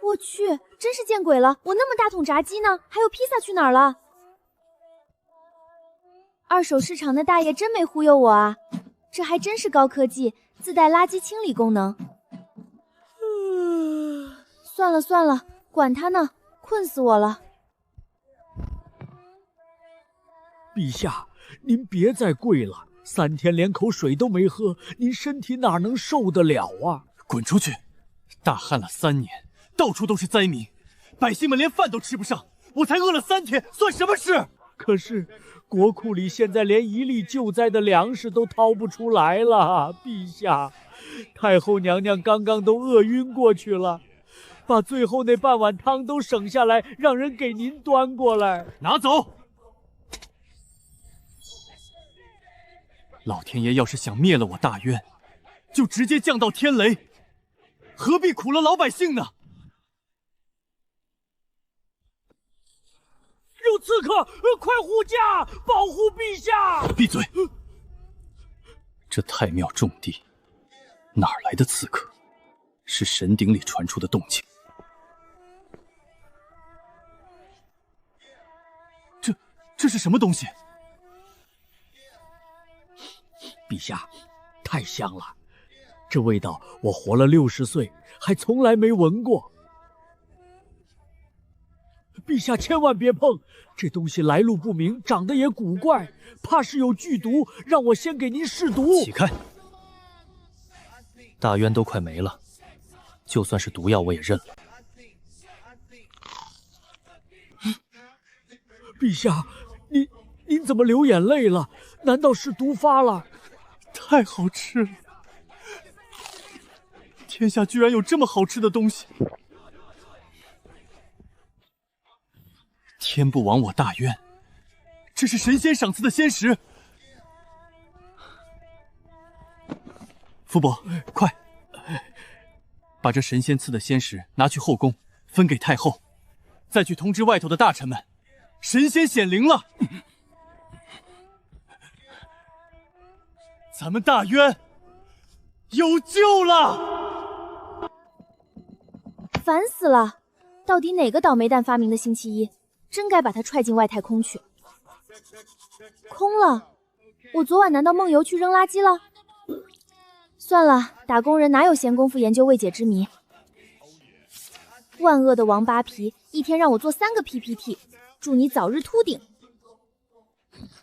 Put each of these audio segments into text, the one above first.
我去，真是见鬼了！我那么大桶炸鸡呢，还有披萨去哪儿了？二手市场的大爷真没忽悠我啊，这还真是高科技，自带垃圾清理功能。算了算了，管他呢，困死我了。陛下，您别再跪了，3天连口水都没喝，您身体哪能受得了啊？滚出去！大旱了3年，到处都是灾民，百姓们连饭都吃不上，我才饿了3天，算什么事？可是国库里现在连1粒救灾的粮食都掏不出来了，陛下，太后娘娘刚刚都饿晕过去了，把最后那半碗汤都省下来，让人给您端过来。拿走！老天爷要是想灭了我大渊，就直接降到天雷，何必苦了老百姓呢？有刺客，快护驾，保护陛下！闭嘴！这太庙重地，哪来的刺客？是神鼎里传出的动静。这是什么东西？陛下，太香了，这味道我活了60岁还从来没闻过。陛下千万别碰，这东西来路不明，长得也古怪，怕是有剧毒，让我先给您试毒。起开！大渊都快没了，就算是毒药我也认了。陛下，您怎么流眼泪了？难道是毒发了？太好吃了！天下居然有这么好吃的东西！天不亡我大渊，这是神仙赏赐的仙食。福伯，快，把这神仙赐的仙食拿去后宫，分给太后，再去通知外头的大臣们，神仙显灵了。咱们大渊有救了！烦死了！到底哪个倒霉蛋发明的星期一？真该把他踹进外太空去。空了，我昨晚难道梦游去扔垃圾了？算了，打工人哪有闲工夫研究未解之谜？万恶的王八皮，一天让我做3个 PPT， 祝你早日秃顶。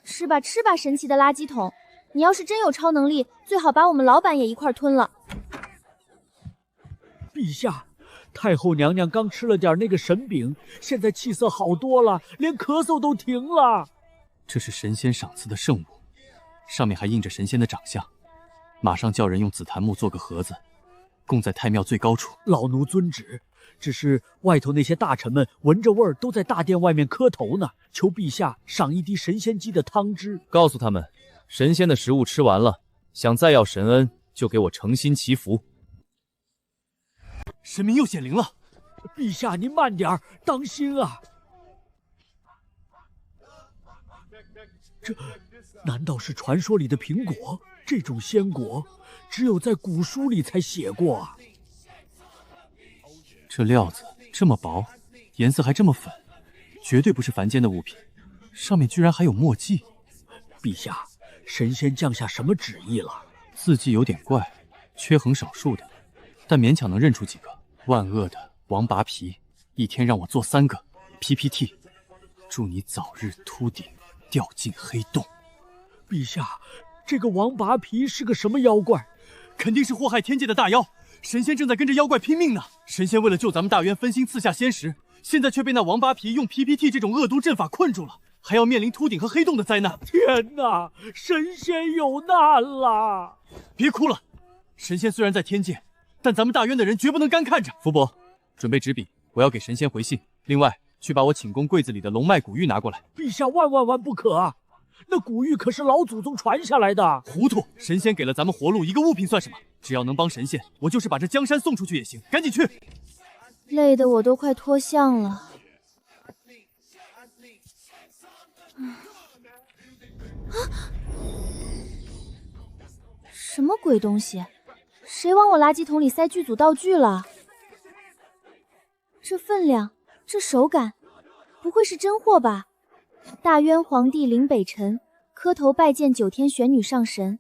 吃吧吃吧，神奇的垃圾桶！你要是真有超能力，最好把我们老板也一块吞了。陛下，太后娘娘刚吃了点那个神饼，现在气色好多了，连咳嗽都停了。这是神仙赏赐的圣物，上面还印着神仙的长相。马上叫人用紫檀木做个盒子，供在太庙最高处。老奴遵旨。只是外头那些大臣们闻着味儿，都在大殿外面磕头呢，求陛下赏一滴神仙鸡的汤汁。告诉他们，神仙的食物吃完了，想再要神恩，就给我诚心祈福。神明又显灵了，陛下您慢点，当心啊！这难道是传说里的苹果？这种仙果只有在古书里才写过啊！这料子这么薄，颜色还这么粉，绝对不是凡间的物品。上面居然还有墨迹。陛下，神仙降下什么旨意了？字迹有点怪，缺横少竖的，但勉强能认出几个。万恶的王拔皮，一天让我做3个 PPT， 祝你早日秃顶，掉进黑洞。陛下，这个王拔皮是个什么妖怪？肯定是祸害天界的大妖。神仙正在跟着妖怪拼命呢。神仙为了救咱们大渊，分心赐下仙食，现在却被那王八皮用 PPT 这种恶毒阵法困住了，还要面临秃顶和黑洞的灾难。天哪，神仙有难了！别哭了，神仙虽然在天界，但咱们大渊的人绝不能干看着。福伯，准备纸笔，我要给神仙回信。另外，去把我寝宫柜子里的龙脉古玉拿过来。陛下万不可啊！那古玉可是老祖宗传下来的。糊涂！神仙给了咱们活路，一个物品算什么？只要能帮神仙，我就是把这江山送出去也行。赶紧去！累得我都快脱相了。什么鬼东西？谁往我垃圾桶里塞剧组道具了？这分量，这手感，不会是真货吧？大渊皇帝临北辰，磕头拜见九天玄女上神。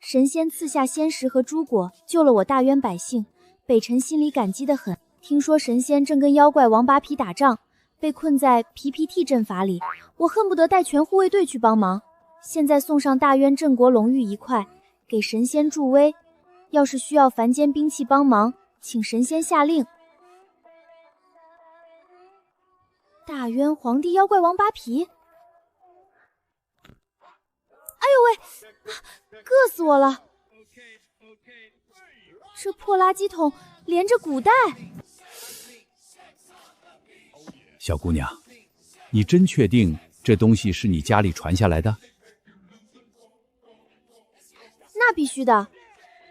神仙赐下仙石和珠果，救了我大渊百姓。北辰心里感激得很。听说神仙正跟妖怪王八皮打仗，被困在 PPT 阵法里，我恨不得带全护卫队去帮忙。现在送上大渊镇国龙玉一块，给神仙助威。要是需要凡间兵器帮忙，请神仙下令。大渊皇帝妖怪王八皮，哎呦喂，硌死我了！这破垃圾桶连着古代。小姑娘，你真确定这东西是你家里传下来的？那必须的，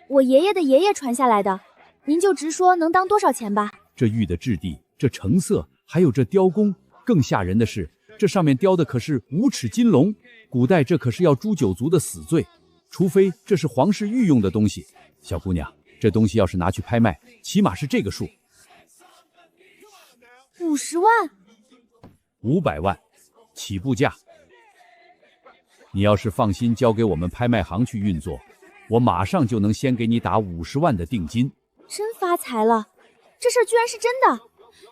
我爷爷的爷爷传下来的。您就直说能当多少钱吧。这玉的质地，这成色，还有这雕工，更吓人的是，这上面雕的可是5齿金龙，古代这可是要诛9族的死罪，除非这是皇室御用的东西。小姑娘，这东西要是拿去拍卖，起码是这个数。50万？500万，起步价。你要是放心交给我们拍卖行去运作，我马上就能先给你打50万的定金。真发财了，这事儿居然是真的。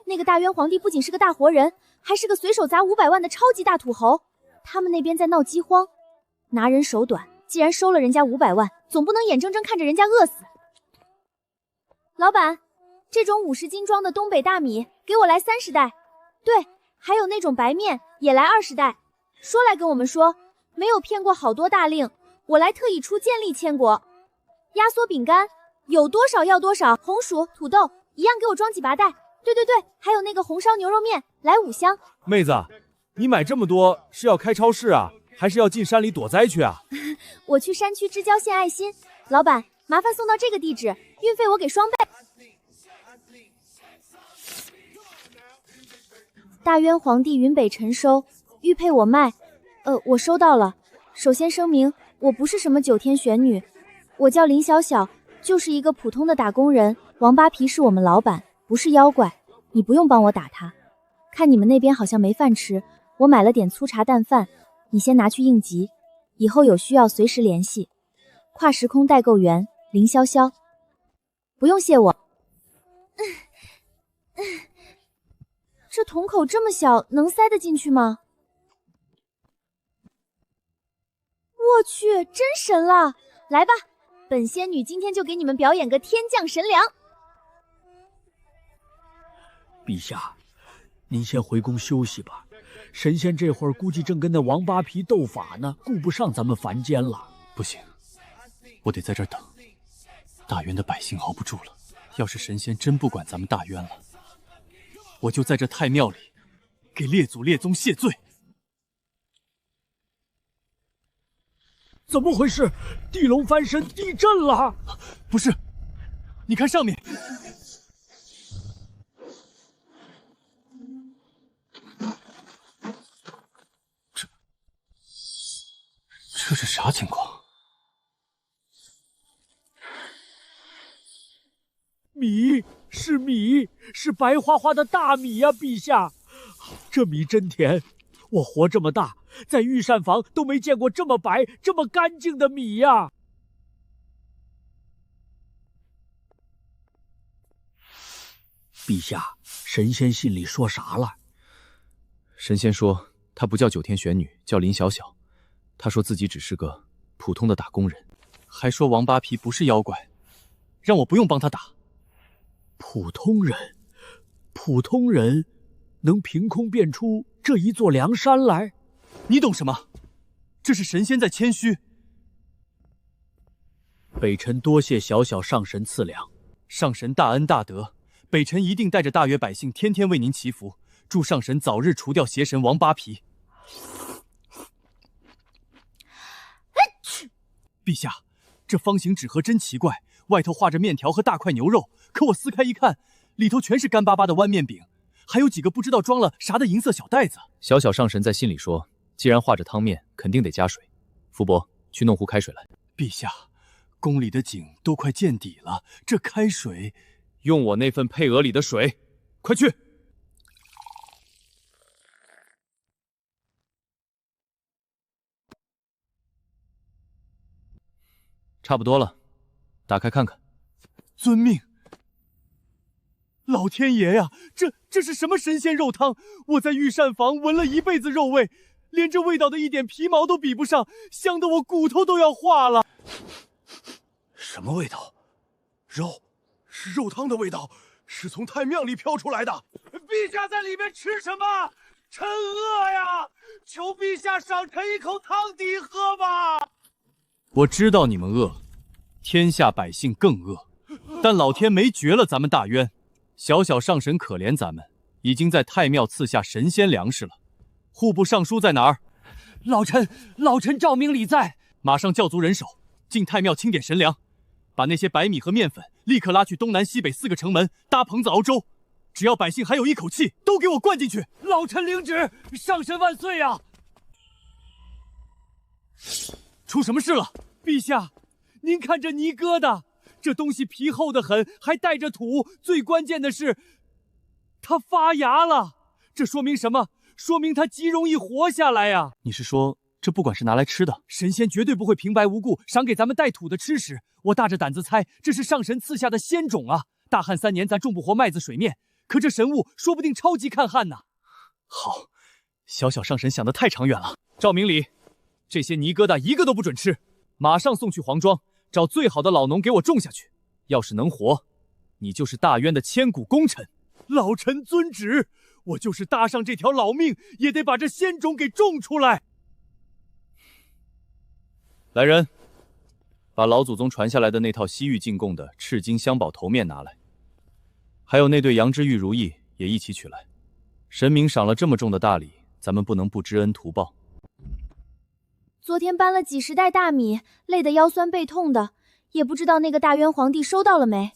那个大渊皇帝不仅是个大活人，还是个随手砸500万的超级大土豪。他们那边在闹饥荒，拿人手短，既然收了人家500万，总不能眼睁睁看着人家饿死。老板，这种50斤装的东北大米给我来30袋，对，还有那种白面也来20袋。说来跟我们说，没有骗过好多大令，我来特意出健力千果。压缩饼干有多少要多少，红薯、土豆一样给我装几麻袋。对对对，还有那个红烧牛肉面来5箱。妹子，你买这么多是要开超市啊，还是要进山里躲灾去啊？我去山区支交献爱心。老板，麻烦送到这个地址，运费我给双倍。大渊皇帝云北辰收，玉佩我卖。我收到了。首先声明，我不是什么9天玄女，我叫林小小，就是一个普通的打工人。王八皮是我们老板，不是妖怪，你不用帮我打他。看你们那边好像没饭吃，我买了点粗茶淡饭，你先拿去应急，以后有需要随时联系。跨时空代购员林潇潇，不用谢我。这桶口这么小，能塞得进去吗？我去，真神了！来吧，本仙女今天就给你们表演个天降神粮。陛下，您先回宫休息吧，神仙这会儿估计正跟那王八皮斗法呢，顾不上咱们凡间了。不行，我得在这儿等。大渊的百姓熬不住了，要是神仙真不管咱们大渊了，我就在这太庙里给列祖列宗谢罪。怎么回事？地龙翻身，地震了！不是，你看上面。这是啥情况？米是米，是白花花的大米呀，陛下！这米真甜，我活这么大，在御膳房都没见过这么白、这么干净的米呀！陛下，神仙信里说啥了？神仙说他不叫9天玄女，叫林小小。他说自己只是个普通的打工人，还说王八皮不是妖怪，让我不用帮他打。普通人，普通人能凭空变出这一座梁山来？你懂什么？这是神仙在谦虚。北辰多谢小小上神赐粮，上神大恩大德，北辰一定带着大约百姓天天为您祈福，祝上神早日除掉邪神王八皮。陛下，这方形纸盒真奇怪，外头画着面条和大块牛肉，可我撕开一看，里头全是干巴巴的弯面饼，还有几个不知道装了啥的银色小袋子。小小上神在信里说，既然画着汤面，肯定得加水。福伯，去弄壶开水来。陛下，宫里的井都快见底了，这开水……用我那份配额里的水，快去！差不多了，打开看看。遵命。老天爷呀，这是什么神仙肉汤？我在御膳房闻了一辈子肉味，连这味道的一点皮毛都比不上，香得我骨头都要化了。什么味道？肉，是肉汤的味道，是从太庙里飘出来的。陛下在里面吃什么？臣饿呀！求陛下赏臣一口汤底喝吧。我知道你们饿，天下百姓更饿，但老天没绝了咱们大渊。小小上神可怜咱们，已经在太庙赐下神仙粮食了。户部尚书在哪儿？老臣诏命礼在。马上叫足人手，进太庙清点神粮，把那些白米和面粉立刻拉去东南西北4个城门，搭棚子熬粥。只要百姓还有一口气，都给我灌进去。老臣领旨，上神万岁呀！出什么事了？陛下，您看这泥疙瘩，这东西皮厚得很，还带着土，最关键的是，它发芽了。这说明什么？说明它极容易活下来呀！你是说，这不管是拿来吃的，神仙绝对不会平白无故赏给咱们带土的吃食。我大着胆子猜，这是上神赐下的仙种啊！大旱3年，咱种不活麦子水面，可这神物说不定超级抗旱呢。好，小小上神想得太长远了。赵明礼，这些泥疙瘩一个都不准吃，马上送去黄庄，找最好的老农给我种下去。要是能活，你就是大渊的千古功臣。老臣遵旨，我就是搭上这条老命，也得把这仙种给种出来。来人，把老祖宗传下来的那套西域进贡的赤金香宝头面拿来，还有那对羊脂玉如意也一起取来。神明赏了这么重的大礼，咱们不能不知恩图报。昨天搬了几10袋大米，累得腰酸背痛的，也不知道那个大渊皇帝收到了没。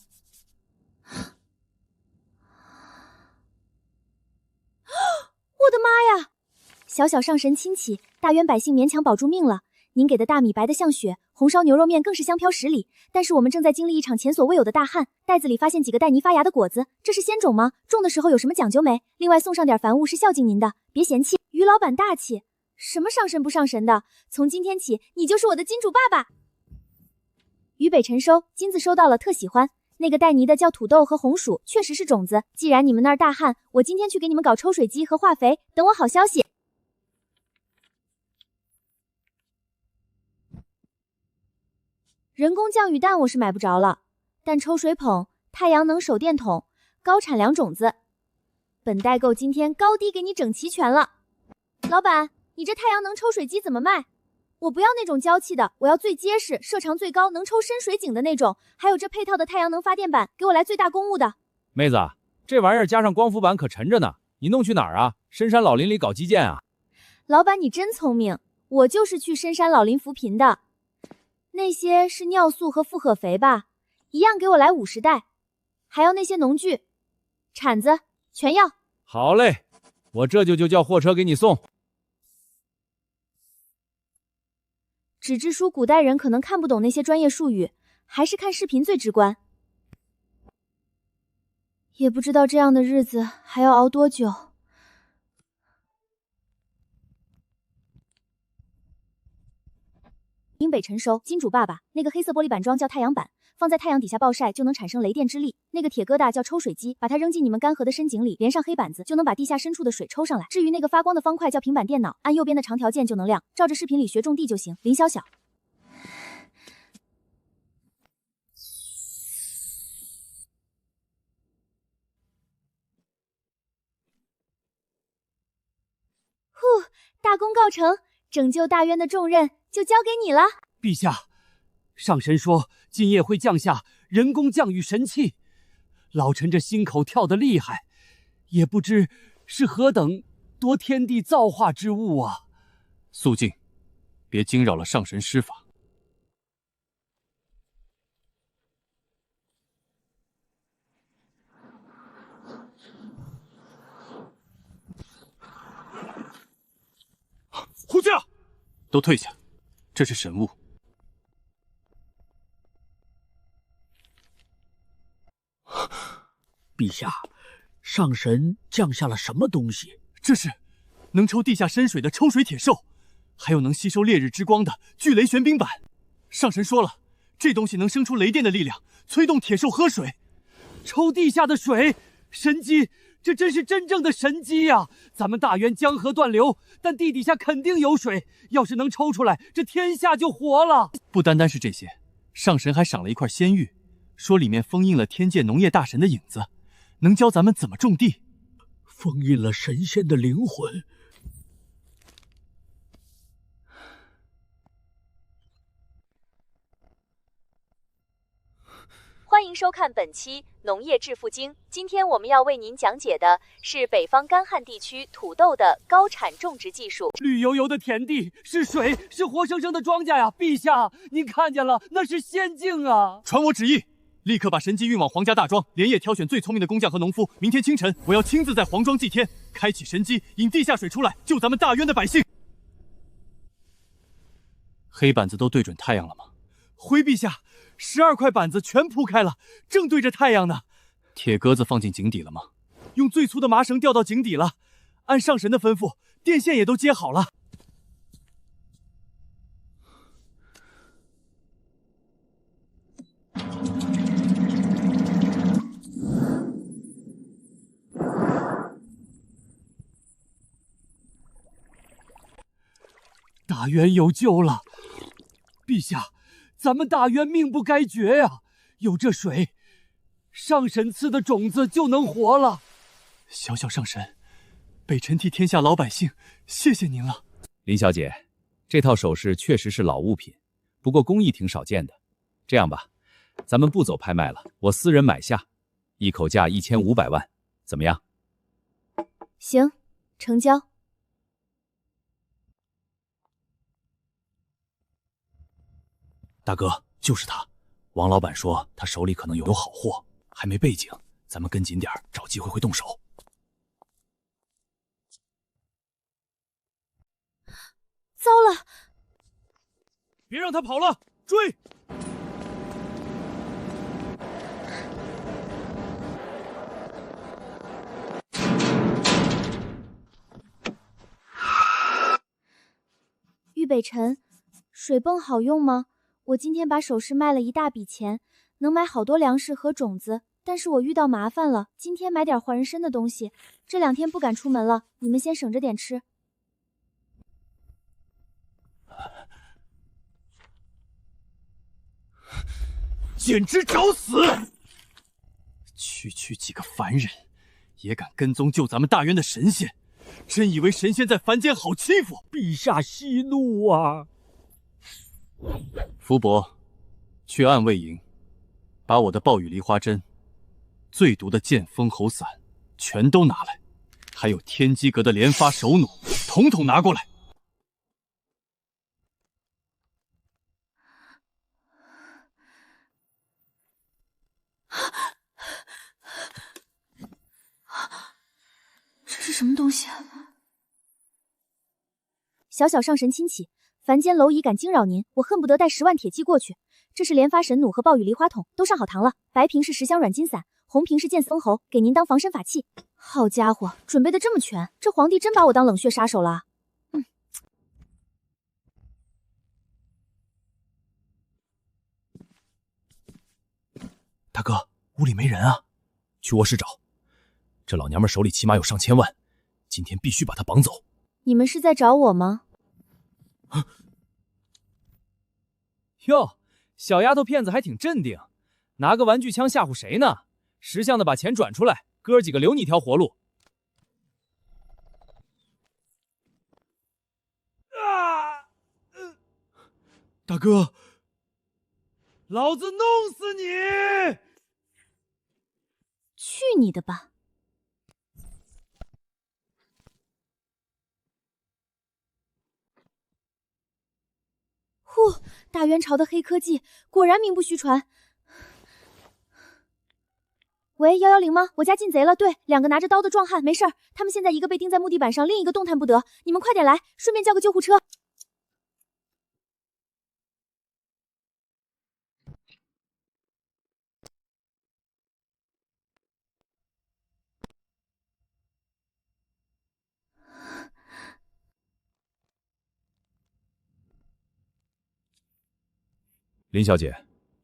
我的妈呀！小小上神亲启，大渊百姓勉强保住命了。您给的大米白得像雪，红烧牛肉面更是香飘10里。但是我们正在经历一场前所未有的大旱，袋子里发现几个带泥发芽的果子，这是仙种吗？种的时候有什么讲究没？另外送上点凡物是孝敬您的，别嫌弃。于老板大气，什么上神不上神的？从今天起，你就是我的金主爸爸。渝北辰收，金子收到了，特喜欢。那个带泥的叫土豆和红薯，确实是种子。既然你们那儿大旱，我今天去给你们搞抽水机和化肥，等我好消息。人工降雨弹我是买不着了，但抽水泵、太阳能手电筒、高产粮种子，本代购今天高低给你整齐全了。老板，你这太阳能抽水机怎么卖？我不要那种娇气的，我要最结实、射长最高、能抽深水井的那种。还有这配套的太阳能发电板，给我来最大公务的。妹子，这玩意儿加上光伏板可沉着呢，你弄去哪儿啊？深山老林里搞基建啊？老板你真聪明，我就是去深山老林扶贫的。那些是尿素和复合肥吧？一样给我来50袋，还要那些农具、铲子，全要。好嘞，我这就叫货车给你送。纸质书古代人可能看不懂那些专业术语，还是看视频最直观。也不知道这样的日子还要熬多久。英北辰收，金主爸爸，那个黑色玻璃板桩叫太阳板，放在太阳底下暴晒就能产生雷电之力。那个铁疙瘩叫抽水机，把它扔进你们干涸的深井里，连上黑板子就能把地下深处的水抽上来。至于那个发光的方块叫平板电脑，按右边的长条键就能亮，照着视频里学种地就行。林小小。呼，大功告成，拯救大渊的重任就交给你了。陛下，上神说今夜会降下人工降雨神器，老臣这心口跳得厉害，也不知是何等夺天地造化之物啊！肃静，别惊扰了上神施法。护驾，都退下，这是神物。陛下，上神降下了什么东西？这是能抽地下深水的抽水铁兽，还有能吸收烈日之光的巨雷玄冰板。上神说了，这东西能生出雷电的力量，催动铁兽喝水。抽地下的水，神机，这真是真正的神机呀！咱们大渊江河断流，但地底下肯定有水，要是能抽出来，这天下就活了。不单单是这些，上神还赏了一块仙玉，说里面封印了天界农业大神的影子，能教咱们怎么种地。封印了神仙的灵魂。欢迎收看本期《农业致富经》。今天我们要为您讲解的是北方干旱地区土豆的高产种植技术。绿油油的田地，是水，是活生生的庄稼呀！陛下，您看见了，那是仙境啊！传我旨意，立刻把神机运往皇家大庄，连夜挑选最聪明的工匠和农夫。明天清晨，我要亲自在皇庄祭天，开启神机，引地下水出来，救咱们大渊的百姓。黑板子都对准太阳了吗？回陛下，12块板子全铺开了，正对着太阳呢。铁鸽子放进井底了吗？用最粗的麻绳吊到井底了，按上神的吩咐，电线也都接好了。大渊有救了，陛下，咱们大渊命不该绝呀！有这水，上神赐的种子就能活了。小小上神，北辰替天下老百姓谢谢您了。林小姐，这套首饰确实是老物品，不过工艺挺少见的。这样吧，咱们不走拍卖了，我私人买下，一口价1500万，怎么样？行，成交。大哥，就是他。王老板说他手里可能有好货，还没背景，咱们跟紧点，找机会会动手。糟了！别让他跑了，追！玉北辰，水泵好用吗？我今天把首饰卖了一大笔钱，能买好多粮食和种子，但是我遇到麻烦了，今天买点换人参的东西，这2天不敢出门了，你们先省着点吃。简直找死！区几个凡人，也敢跟踪救咱们大渊的神仙，真以为神仙在凡间好欺负？陛下息怒啊！福伯，去暗卫营，把我的暴雨梨花针、最毒的剑锋喉散全都拿来，还有天机阁的连发手弩，统统拿过来。这是什么东西？小小上神亲启，凡间蝼蚁敢惊扰您，我恨不得带10万铁骑过去。这是连发神弩和暴雨梨花筒，都上好膛了。白瓶是10香软筋散，红瓶是剑锋喉，给您当防身法器。好家伙，准备的这么全，这皇帝真把我当冷血杀手了。大哥，屋里没人啊，去卧室找。这老娘们手里起码有上千万，今天必须把她绑走。你们是在找我吗？哟，小丫头片子还挺镇定，拿个玩具枪吓唬谁呢？识相的把钱转出来，哥儿几个留你一条活路。大哥，老子弄死你！去你的吧！呼，大元朝的黑科技果然名不虚传。喂，110吗？我家进贼了，对，2个拿着刀的壮汉，没事儿，他们现在一个被钉在木地板上，另一个动弹不得，你们快点来，顺便叫个救护车。林小姐，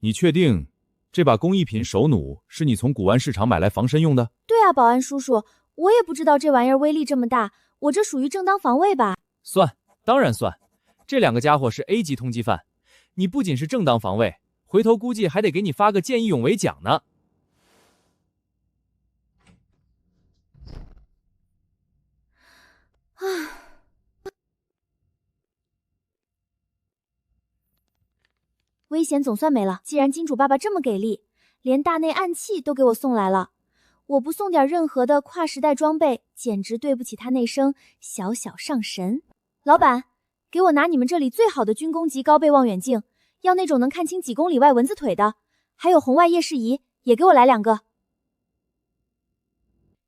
你确定这把工艺品手弩是你从古玩市场买来防身用的？对啊，保安叔叔，我也不知道这玩意儿威力这么大，我这属于正当防卫吧？算，当然算。这两个家伙是 A 级通缉犯，你不仅是正当防卫，回头估计还得给你发个见义勇为奖呢。危险总算没了。既然金主爸爸这么给力，连大内暗器都给我送来了，我不送点任何的跨时代装备，简直对不起他那声小小上神。老板，给我拿你们这里最好的军工级高倍望远镜，要那种能看清几公里外蚊子腿的，还有红外夜视仪，也给我来2个。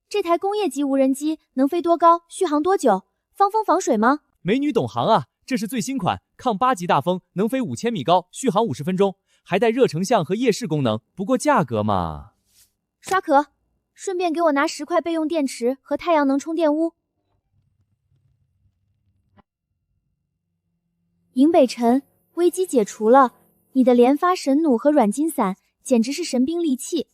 这台工业级无人机能飞多高？续航多久？防风防水吗？美女懂行啊，这是最新款抗8级大风，能飞5000米高，续航50分钟，还带热成像和夜视功能。不过价格嘛……刷壳，顺便给我拿10块备用电池和太阳能充电屋。营北辰，危机解除了，你的连发神弩和软金伞简直是神兵利器。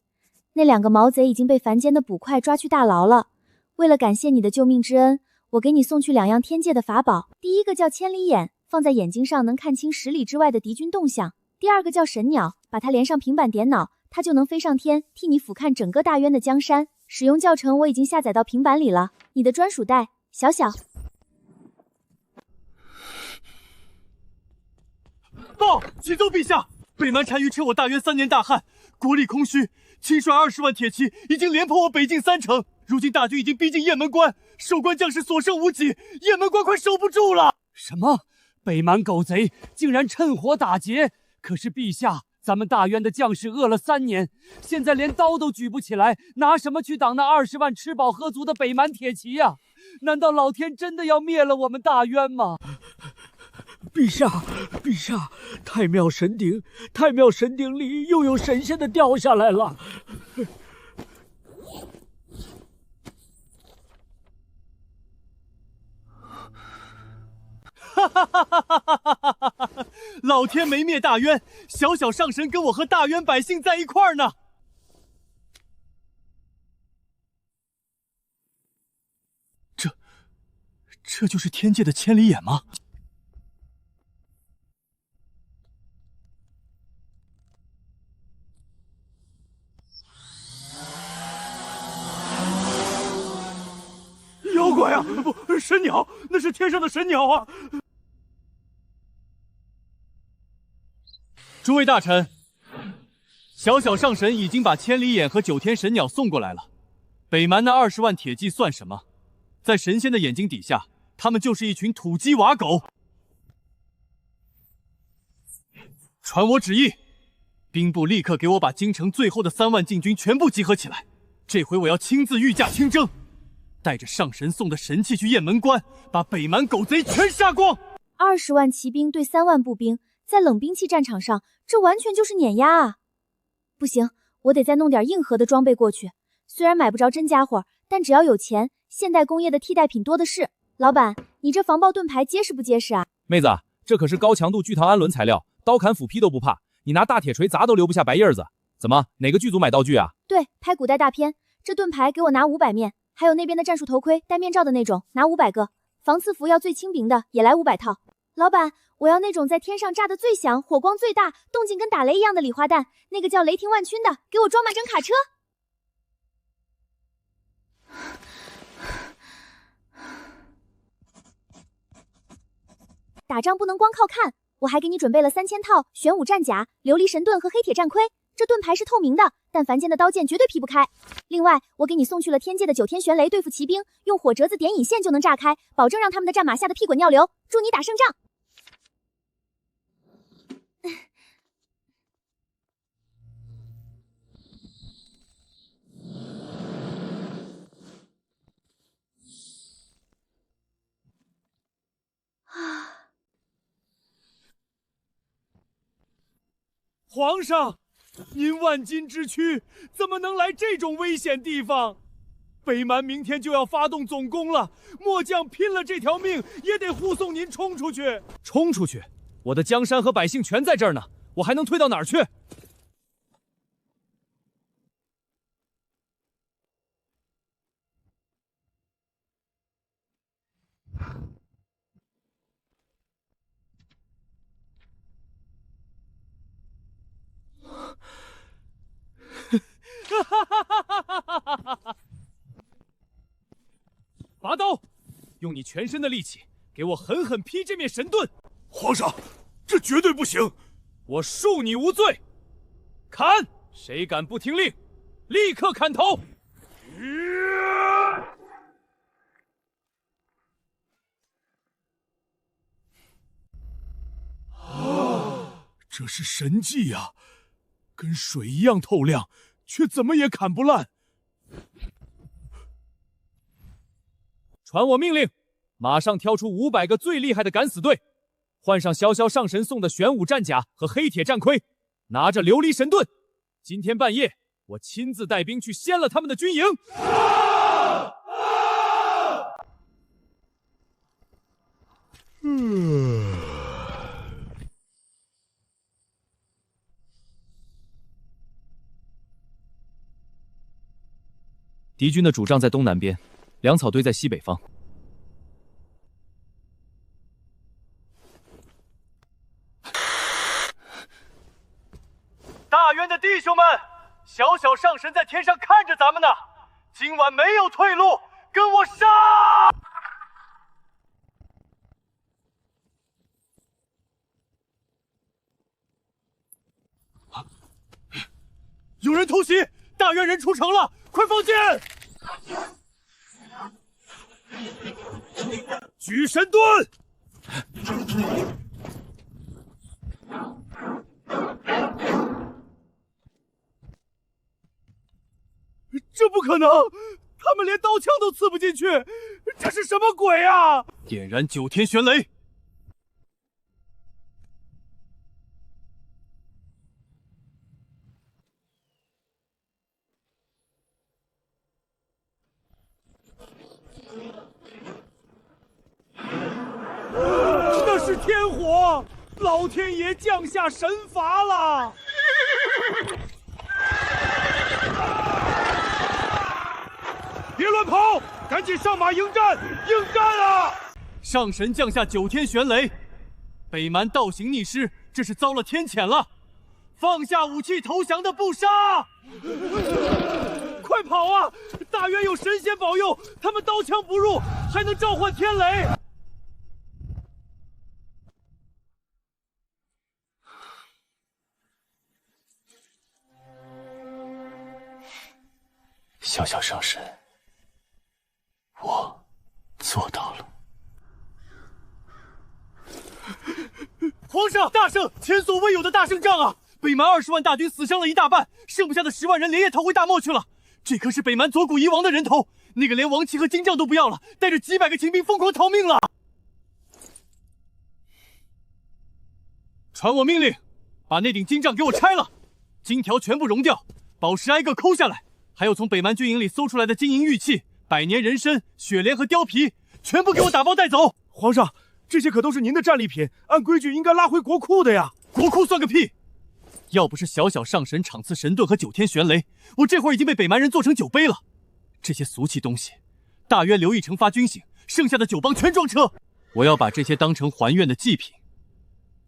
那2个毛贼已经被凡间的捕快抓去大牢了。为了感谢你的救命之恩，我给你送去2样天界的法宝。第一个叫千里眼，放在眼睛上能看清10里之外的敌军动向。第二个叫神鸟，把它连上平板电脑，它就能飞上天，替你俯瞰整个大渊的江山。使用教程我已经下载到平板里了，你的专属袋，小小。报，启奏陛下，北蛮单于趁我大渊3年大旱，国力空虚，亲率20万铁骑已经连破我北境3城。如今大军已经逼近雁门关，守关将士所剩无几，雁门关快守不住了。什么？北蛮狗贼竟然趁火打劫！可是陛下，咱们大渊的将士饿了3年，现在连刀都举不起来，拿什么去挡那20万吃饱喝足的北蛮铁骑呀？难道老天真的要灭了我们大渊吗？陛下，陛下，太庙神鼎里又有神仙的掉下来了。老天没灭大渊，小小上神跟我和大渊百姓在一块儿呢。这就是天界的千里眼吗？妖怪啊！不，神鸟，那是天上的神鸟啊！诸位大臣，小小上神已经把千里眼和9天神鸟送过来了。北蛮那20万铁骑算什么？在神仙的眼睛底下，他们就是一群土鸡瓦狗。传我旨意，兵部立刻给我把京城最后的3万禁军全部集合起来。这回我要亲自御驾亲征，带着上神送的神器去雁门关，把北蛮狗贼全杀光。20万骑兵对3万步兵，在冷兵器战场上，这完全就是碾压啊！不行，我得再弄点硬核的装备过去。虽然买不着真家伙，但只要有钱，现代工业的替代品多的是。老板，你这防爆盾牌结实不结实啊？妹子，这可是高强度聚糖氨纶材料，刀砍斧劈都不怕，你拿大铁锤砸都留不下白印子。怎么，哪个剧组买道具啊？对，拍古代大片。这盾牌给我拿500面，还有那边的战术头盔，戴面罩的那种，拿500个。防刺服要最轻柄的，也来500套。老板，我要那种在天上炸得最响、火光最大、动静跟打雷一样的礼花弹，那个叫雷霆万钧的，给我装满整卡车。打仗不能光靠看，我还给你准备了3000套玄武战甲、琉璃神盾和黑铁战盔。这盾牌是透明的，但凡间的刀剑绝对劈不开。另外，我给你送去了天界的9天玄雷对付骑兵，用火折子点引线就能炸开，保证让他们的战马吓得屁滚尿流。祝你打胜仗！皇上，您万金之躯怎么能来这种危险地方？北蛮明天就要发动总攻了，末将拼了这条命也得护送您冲出去。冲出去？我的江山和百姓全在这儿呢，我还能退到哪儿去？拔刀，用你全身的力气给我狠狠劈这面神盾！皇上，这绝对不行！我恕你无罪。砍！谁敢不听令，立刻砍头！这是神技呀，跟水一样透亮，却怎么也砍不烂。传我命令，马上挑出500个最厉害的敢死队，换上萧萧上神送的玄武战甲和黑铁战盔，拿着琉璃神盾。今天半夜，我亲自带兵去掀了他们的军营。敌军的主帐在东南边，粮草堆在西北方。大渊的弟兄们，小小上神在天上看着咱们呢，今晚没有退路，跟我杀！有人偷袭，大渊人出城了，快放箭！举神盾！这不可能，他们连刀枪都刺不进去，这是什么鬼啊！点燃9天玄雷！那是天火，老天爷降下神罚了！别乱跑，赶紧上马迎战！应战啊！上神降下9天玄雷，北蛮倒行逆施，这是遭了天谴了！放下武器投降的不杀！快跑啊！大渊有神仙保佑，他们刀枪不入，还能召唤天雷！小小上神，我做到了。皇上，大胜，前所未有的大胜仗啊！北蛮20万大军死伤了一大半，剩下的10万人连夜逃回大漠去了。这可是北蛮左谷夷王的人头，那个连王旗和金杖都不要了，带着几百个秦兵疯狂逃命了。传我命令，把那顶金杖给我拆了，金条全部熔掉，宝石挨个抠下来，还有从北蛮军营里搜出来的金银玉器、百年人参、雪莲和貂皮，全部给我打包带走。皇上，这些可都是您的战利品，按规矩应该拉回国库的呀。国库算个屁！要不是小小上神场赐神盾和9天玄雷，我这会儿已经被北蛮人做成酒杯了。这些俗气东西，大约刘义成发军饷，剩下的酒帮全装车。我要把这些当成还愿的祭品，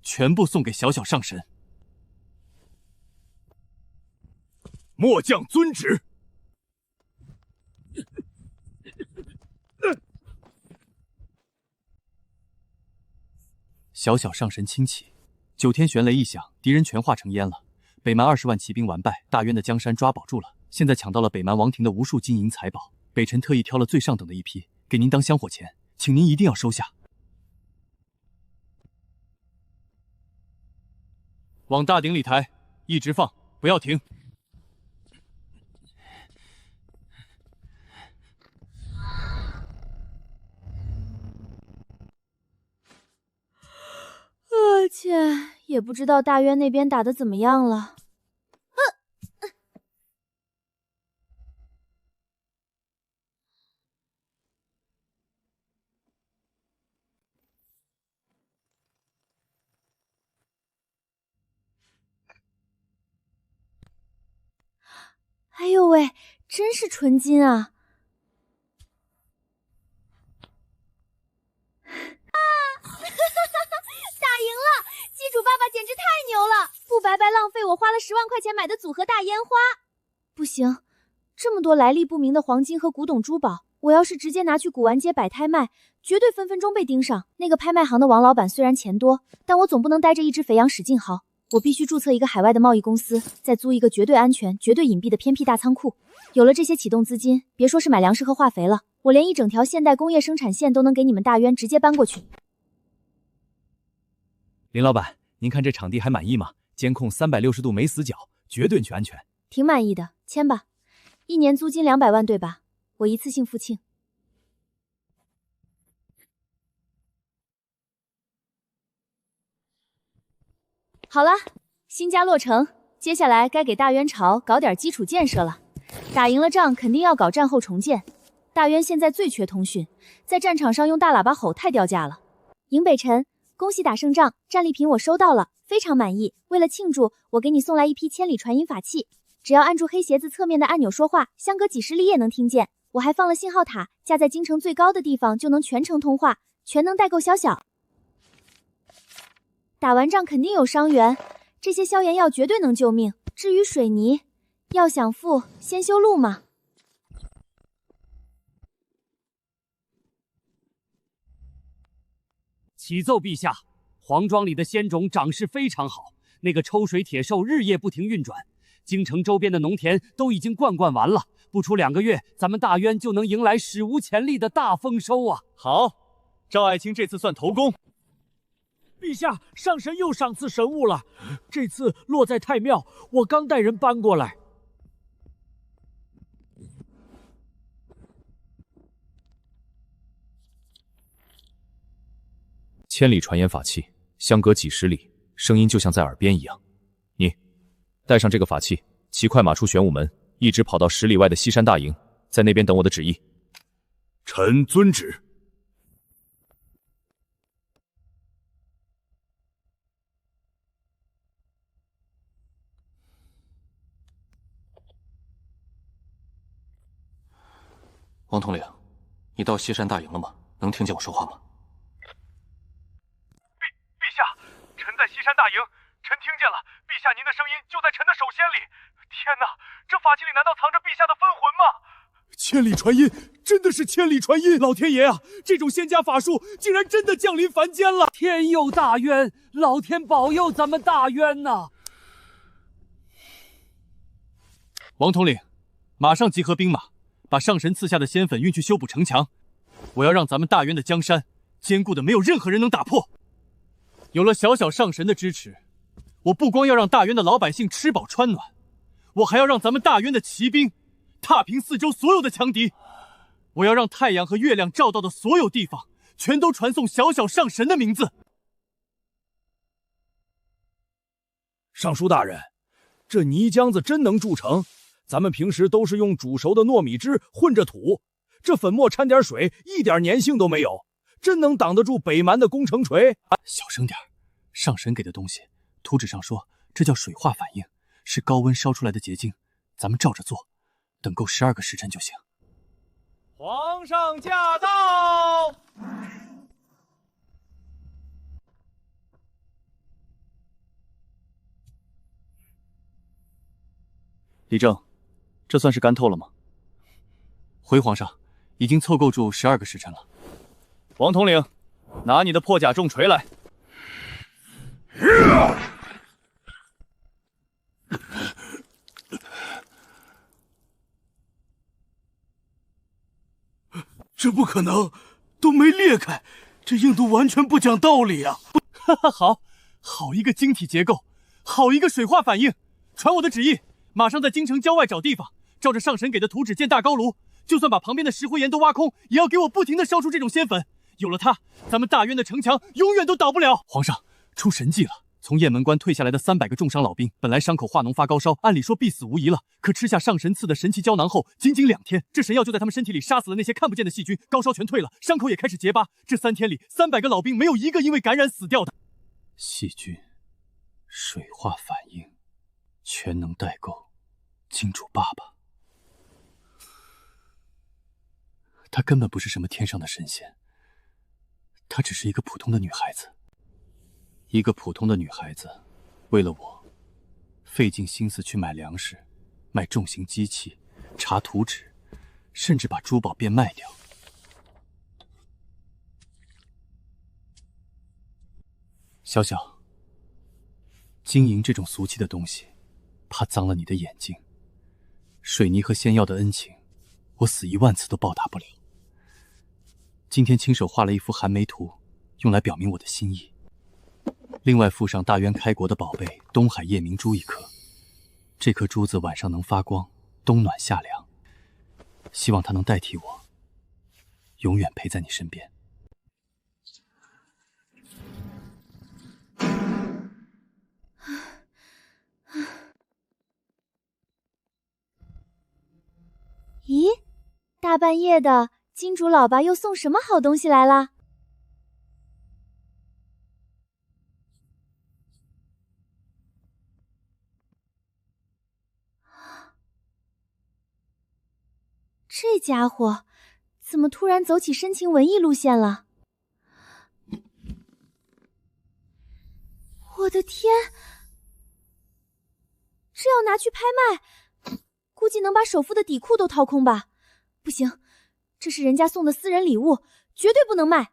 全部送给小小上神。末将遵旨。小小上神轻启，9天玄雷一响，敌人全化成烟了。北蛮20万骑兵完败，大渊的江山抓保住了。现在抢到了北蛮王庭的无数金银财宝，北辰特意挑了最上等的一批，给您当香火钱，请您一定要收下。往大鼎里抬，一直放，不要停。切，也不知道大渊那边打得怎么样了。哎呦喂，真是纯金啊！机主爸爸简直太牛了，不白白浪费我花了10万块钱买的组合大烟花。不行，这么多来历不明的黄金和古董珠宝，我要是直接拿去古玩街摆摊卖，绝对分分钟被盯上。那个拍卖行的王老板虽然钱多，但我总不能带着一只肥羊使劲薅。我必须注册一个海外的贸易公司，再租一个绝对安全、绝对隐蔽的偏僻大仓库。有了这些启动资金，别说是买粮食和化肥了，我连一整条现代工业生产线都能给你们大渊直接搬过去。林老板，您看这场地还满意吗？监控360度没死角，绝对全安全。挺满意的，签吧。1年租金200万，对吧？我一次性付清。好了，新家落成，接下来该给大渊朝搞点基础建设了。打赢了仗，肯定要搞战后重建。大渊现在最缺通讯，在战场上用大喇叭吼太掉价了。营北辰，恭喜打胜仗，战利品我收到了，非常满意。为了庆祝，我给你送来一批千里传音法器，只要按住黑鞋子侧面的按钮说话，相隔几十里也能听见。我还放了信号塔，架在京城最高的地方，就能全程通话，全能代购小小。打完仗肯定有伤员，这些消炎药绝对能救命。至于水泥，要想富，先修路嘛。启奏陛下，皇庄里的仙种长势非常好，那个抽水铁兽日夜不停运转，京城周边的农田都已经灌完了，不出2个月，咱们大渊就能迎来史无前例的大丰收啊！好，赵爱卿这次算头功。陛下，上神又赏赐神物了，这次落在太庙，我刚带人搬过来。千里传言法器，相隔几十里，声音就像在耳边一样。你带上这个法器，骑快马出玄武门，一直跑到10里外的西山大营，在那边等我的旨意。臣遵旨。王统领，你到西山大营了吗？能听见我说话吗？陛下，臣在西山大营，臣听见了，陛下您的声音就在臣的手心里。天哪，这法器里难道藏着陛下的分魂吗？千里传音，真的是千里传音！老天爷啊，这种仙家法术竟然真的降临凡间了！天佑大渊，老天保佑咱们大渊呐！王统领，马上集合兵马，把上神赐下的仙粉运去修补城墙。我要让咱们大渊的江山坚固的没有任何人能打破。有了小小上神的支持，我不光要让大渊的老百姓吃饱穿暖，我还要让咱们大渊的骑兵踏平四周所有的强敌。我要让太阳和月亮照到的所有地方，全都传颂小小上神的名字。尚书大人，这泥浆子真能筑城？咱们平时都是用煮熟的糯米汁混着土，这粉末掺点水，一点粘性都没有，真能挡得住北蛮的攻城锤？小声点，上神给的东西，图纸上说这叫水化反应，是高温烧出来的结晶。咱们照着做，等够12个时辰就行。皇上驾到！李正，这算是干透了吗？回皇上，已经凑够住12个时辰了。王统领，拿你的破甲重锤来。这不可能，都没裂开，这硬度完全不讲道理啊！哈哈，好一个晶体结构，好一个水化反应！传我的旨意，马上在京城郊外找地方，照着上神给的图纸建大高炉，就算把旁边的石灰岩都挖空，也要给我不停的烧出这种仙粉。有了它，咱们大渊的城墙永远都倒不了。皇上，出神迹了！从雁门关退下来的300个重伤老兵，本来伤口化脓发高烧，按理说必死无疑了。可吃下上神赐的神奇胶囊后，仅2天，这神药就在他们身体里杀死了那些看不见的细菌，高烧全退了，伤口也开始结疤。这3天里，300个老兵没有一个因为感染死掉的。细菌、水化反应、全能代购，金主爸爸，她根本不是什么天上的神仙，她只是一个普通的女孩子。一个普通的女孩子，为了我，费尽心思去买粮食、买重型机器、查图纸，甚至把珠宝变卖掉。小小，金银这种俗气的东西，怕脏了你的眼睛。水泥和仙药的恩情，我死10000次都报答不了。今天亲手画了一幅寒梅图，用来表明我的心意。另外附上大渊开国的宝贝东海夜明珠1颗，这颗珠子晚上能发光，冬暖夏凉。希望它能代替我，永远陪在你身边。咦，大半夜的，金主老爸又送什么好东西来了？这家伙怎么突然走起深情文艺路线了？我的天，这要拿去拍卖，估计能把首付的底裤都掏空吧。不行，这是人家送的私人礼物，绝对不能卖。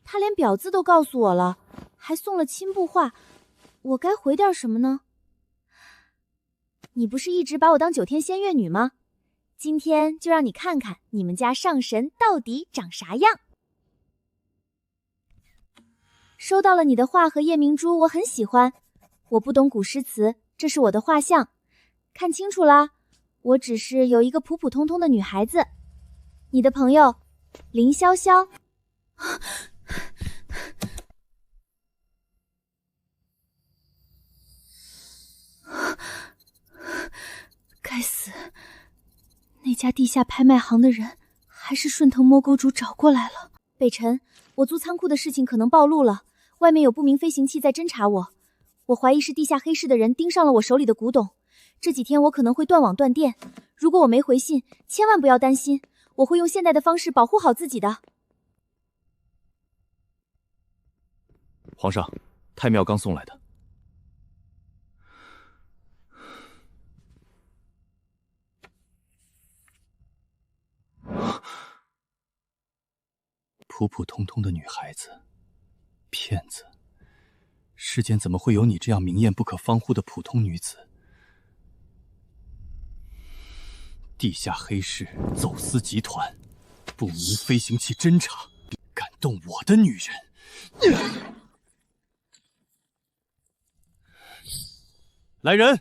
他连表字都告诉我了，还送了亲部画，我该回点什么呢？你不是一直把我当9天仙乐女吗？今天就让你看看你们家上神到底长啥样。收到了你的画和夜明珠，我很喜欢。我不懂古诗词，这是我的画像。看清楚啦，我只是有一个普普通通的女孩子。你的朋友，林潇潇。该死！那家地下拍卖行的人还是顺藤摸沟主找过来了。北辰，我租仓库的事情可能暴露了，外面有不明飞行器在侦查我。我怀疑是地下黑市的人盯上了我手里的古董。这几天我可能会断网断电，如果我没回信，千万不要担心，我会用现代的方式保护好自己的。皇上，太庙刚送来的。普普通通的女孩子，骗子！世间怎么会有你这样明艳不可方乎的普通女子？地下黑市走私集团，不明飞行器侦察，敢动我的女人！来人，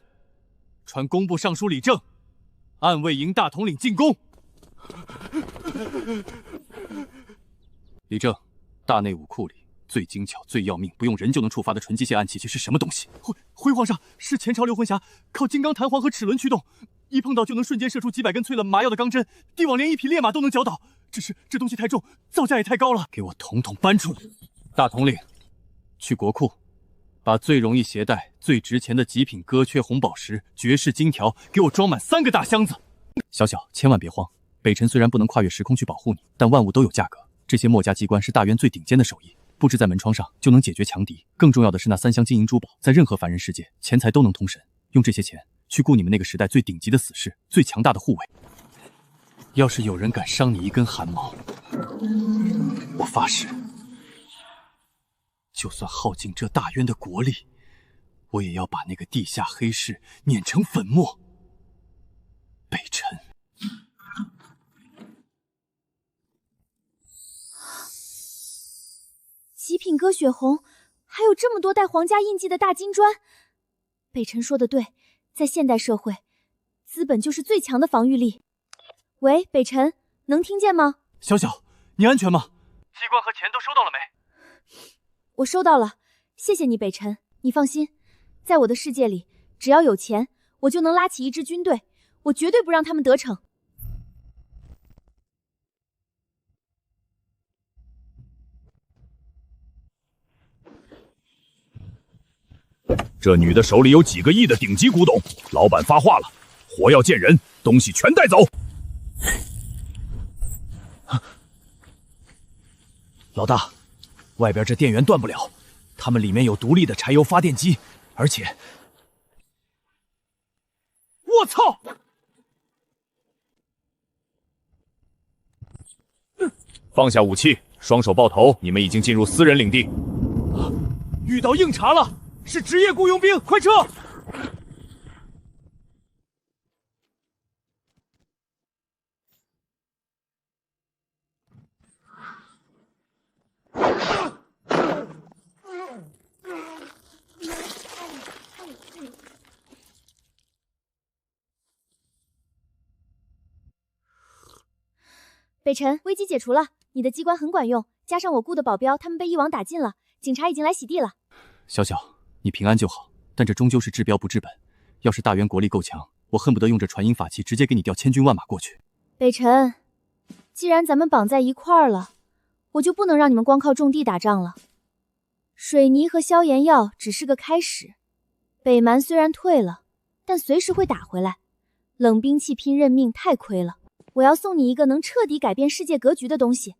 传工部尚书李正，按卫营大统领进宫。李正，大内武库里最精巧、最要命、不用人就能触发的纯机械暗器是什么东西？回皇上，是前朝流魂匣，靠金刚弹簧和齿轮驱动，一碰到就能瞬间射出几百根催了麻药的钢针，帝王连一匹烈马都能绞倒。只是这东西太重，造价也太高了，给我统统搬出来！大统领，去国库，把最容易携带、最值钱的极品歌阙红宝石、绝世金条给我装满3个大箱子。小小，千万别慌，北辰虽然不能跨越时空去保护你，但万物都有价格。这些墨家机关是大渊最顶尖的手艺，布置在门窗上就能解决强敌。更重要的是，那3箱金银珠宝，在任何凡人世界，钱财都能通神。用这些钱去雇你们那个时代最顶级的死士，最强大的护卫。要是有人敢伤你一根汗毛，我发誓，就算耗尽这大渊的国力，我也要把那个地下黑市碾成粉末。北辰。极品歌血红，还有这么多带皇家印记的大金砖。北辰说的对，在现代社会，资本就是最强的防御力。喂，北辰，能听见吗？小小，你安全吗？机关和钱都收到了没？我收到了，谢谢你，北辰。你放心，在我的世界里，只要有钱，我就能拉起一支军队，我绝对不让他们得逞。这女的手里有几个亿的顶级古董，老板发话了，活要见人，东西全带走。老大，外边这电源断不了，他们里面有独立的柴油发电机，而且……我操！放下武器，双手抱头，你们已经进入私人领地。遇到硬茬了，是职业雇佣兵，快撤！北辰，危机解除了，你的机关很管用，加上我雇的保镖，他们被一网打尽了，警察已经来洗地了。小小，你平安就好，但这终究是治标不治本。要是大渊国力够强，我恨不得用这传音法器直接给你调千军万马过去。北辰，既然咱们绑在一块儿了，我就不能让你们光靠种地打仗了。水泥和消炎药只是个开始，北蛮虽然退了，但随时会打回来。冷兵器拼认命太亏了。我要送你一个能彻底改变世界格局的东西。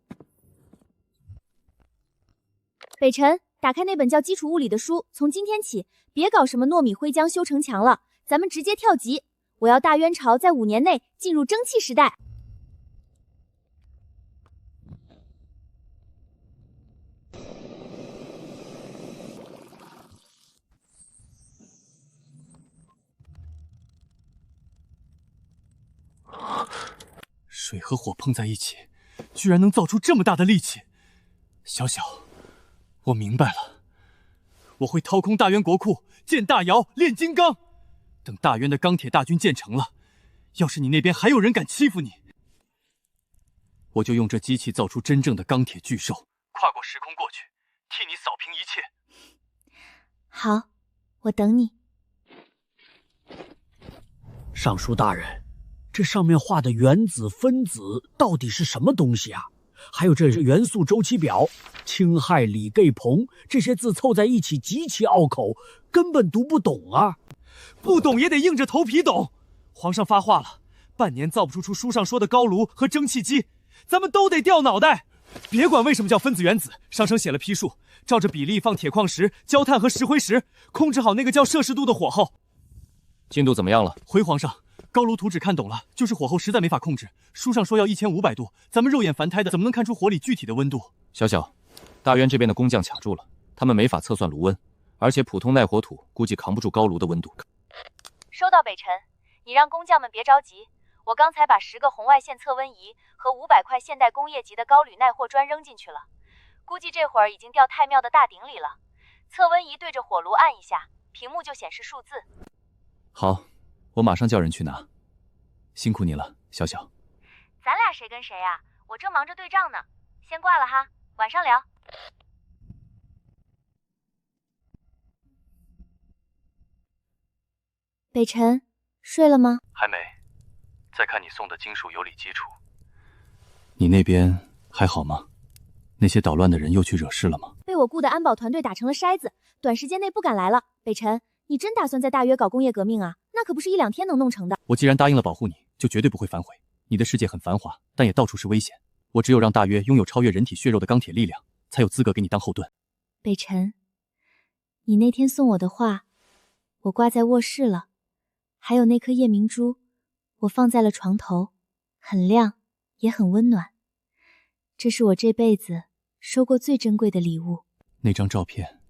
北辰，打开那本叫《基础物理》的书，从今天起，别搞什么糯米灰浆修城墙了，咱们直接跳级。我要大渊朝在5年内进入蒸汽时代。水和火碰在一起，居然能造出这么大的力气。小小，我明白了，我会掏空大渊国库，建大窑，炼金刚。等大渊的钢铁大军建成了，要是你那边还有人敢欺负你，我就用这机器造出真正的钢铁巨兽，跨过时空过去，替你扫平一切。好，我等你。尚书大人，这上面画的原子、分子到底是什么东西啊？还有这元素周期表、氢氦锂铬硼这些字凑在一起极其拗口，根本读不懂啊！不懂也得硬着头皮懂。皇上发话了，半年造不出书上说的高炉和蒸汽机，咱们都得掉脑袋。别管为什么叫分子原子，上升写了批数，照着比例放铁矿石、焦炭和石灰石，控制好那个叫摄氏度的火候。进度怎么样了？回皇上，高炉图纸看懂了，就是火候实在没法控制。书上说要1500度，咱们肉眼凡胎的怎么能看出火里具体的温度？小小，大渊这边的工匠卡住了，他们没法测算炉温，而且普通耐火土估计扛不住高炉的温度。收到，北辰，你让工匠们别着急，我刚才把10个红外线测温仪和500块现代工业级的高铝耐货砖扔进去了，估计这会儿已经掉太庙的大鼎里了。测温仪对着火炉按一下，屏幕就显示数字。好，我马上叫人去拿。辛苦你了，小小。咱俩谁跟谁呀？我正忙着对账呢，先挂了哈，晚上聊。北辰，睡了吗？还没，再看你送的金属有理基础。你那边还好吗？那些捣乱的人又去惹事了吗？被我雇的安保团队打成了筛子，短时间内不敢来了。北辰，你真打算在大约搞工业革命啊？那可不是1、2天能弄成的。我既然答应了保护你，就绝对不会反悔。你的世界很繁华，但也到处是危险。我只有让大约拥有超越人体血肉的钢铁力量，才有资格给你当后盾。北辰，你那天送我的画，我挂在卧室了。还有那颗夜明珠，我放在了床头，很亮，也很温暖。这是我这辈子收过最珍贵的礼物。那张照片，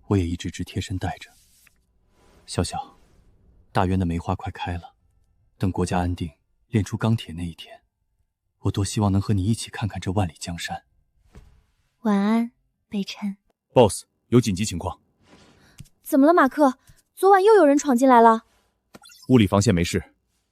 我也一直贴身带着。小小，大渊的梅花快开了，等国家安定，炼出钢铁那一天，我多希望能和你一起看看这万里江山。晚安，北辰。Boss， 有紧急情况。怎么了，马克？昨晚又有人闯进来了。物理防线没事，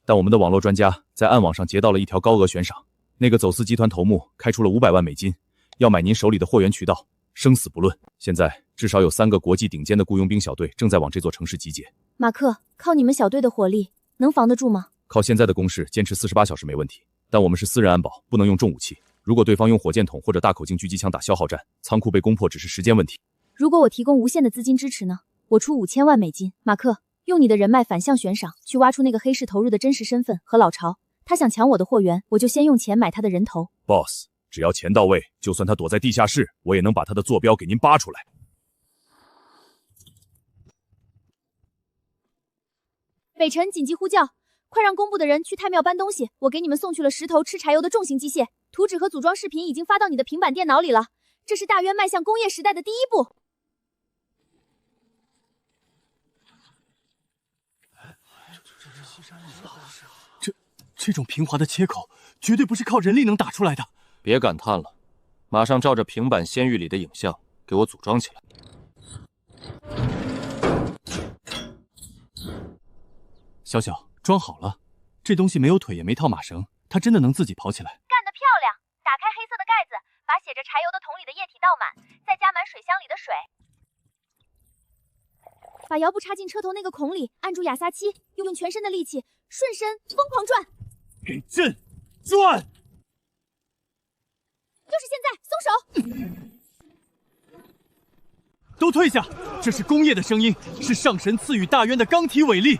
但我们的网络专家在暗网上截到了一条高额悬赏，那个走私集团头目开出了500万美金，要买您手里的货源渠道，生死不论。现在至少有3个国际顶尖的雇佣兵小队正在往这座城市集结。马克，靠你们小队的火力，能防得住吗？靠现在的攻势，坚持48小时没问题。但我们是私人安保，不能用重武器。如果对方用火箭筒或者大口径狙击枪打消耗战，仓库被攻破只是时间问题。如果我提供无限的资金支持呢？我出5000万美金。马克，用你的人脉反向悬赏，去挖出那个黑市投入的真实身份和老巢。他想抢我的货源，我就先用钱买他的人头。Boss， 只要钱到位，就算他躲在地下室，我也能把他的坐标给您扒出来。北辰紧急呼叫，快让工部的人去太庙搬东西，我给你们送去了10头吃柴油的重型机械。图纸和组装视频已经发到你的平板电脑里了。这是大渊迈向工业时代的第一步。这种平滑的切口，绝对不是靠人力能打出来的。别感叹了，马上照着平板仙域里的影像给我组装起来。小小，装好了。这东西没有腿，也没套马绳，它真的能自己跑起来。干得漂亮！打开黑色的盖子，把写着柴油的桶里的液体倒满，再加满水箱里的水。把摇布插进车头那个孔里，按住亚撒七，又用全身的力气顺身疯狂转。给朕转！就是现在，松手！都退下！这是工业的声音，是上神赐予大渊的钢体伟力。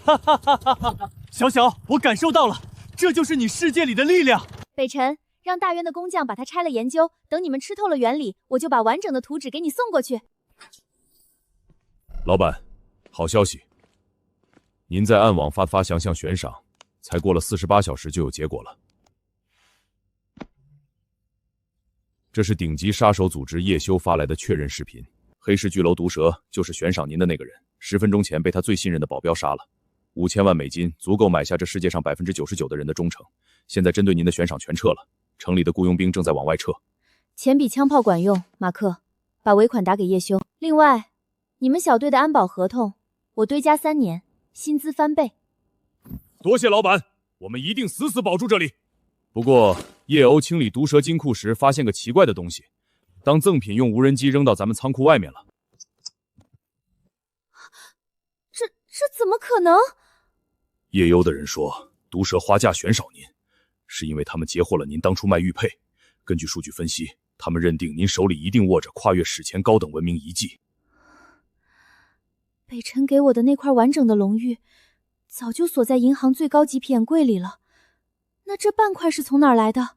哈哈哈哈哈哈！小小，我感受到了，这就是你世界里的力量。北辰，让大渊的工匠把它拆了研究，等你们吃透了原理，我就把完整的图纸给你送过去。老板，好消息，您在暗网发详项悬赏，才过了48小时就有结果了。这是顶级杀手组织叶修发来的确认视频，黑市巨楼毒蛇就是悬赏您的那个人，10分钟前被他最信任的保镖杀了。5000万美金足够买下这世界上99%的人的忠诚。现在针对您的悬赏全撤了，城里的雇佣兵正在往外撤。钱比枪炮管用，马克，把尾款打给叶修。另外，你们小队的安保合同我堆加3年，薪资翻倍。多谢老板，我们一定死死保住这里。不过，叶欧清理毒蛇金库时发现个奇怪的东西，当赠品用无人机扔到咱们仓库外面了。这怎么可能？叶优的人说，毒蛇花价悬赏您，是因为他们截获了您当初卖玉佩。根据数据分析，他们认定您手里一定握着跨越史前高等文明遗迹。北辰给我的那块完整的龙玉，早就锁在银行最高级品眼柜里了。那这半块是从哪儿来的？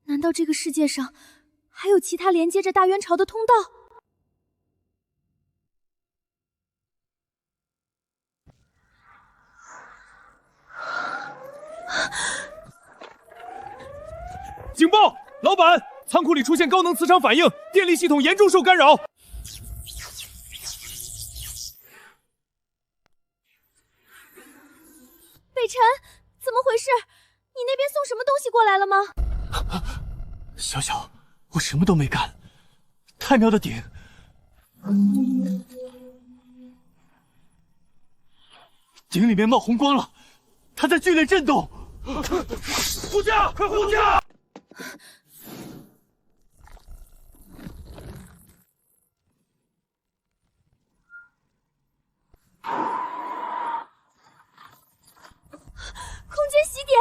难道这个世界上还有其他连接着大渊朝的通道？警报！老板，仓库里出现高能磁场反应，电力系统严重受干扰。北辰，怎么回事？你那边送什么东西过来了吗？小小，我什么都没干。太庙的顶，顶里面冒红光了，它在剧烈震动。护驾，快护驾！空间喜点，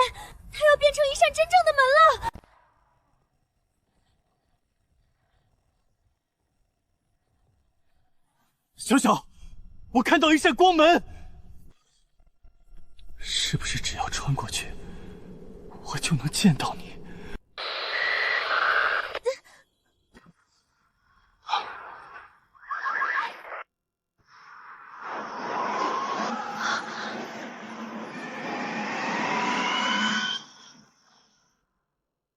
它要变成一扇真正的门了。小小，我看到一扇光门，是不是只要穿过去，我就能见到你？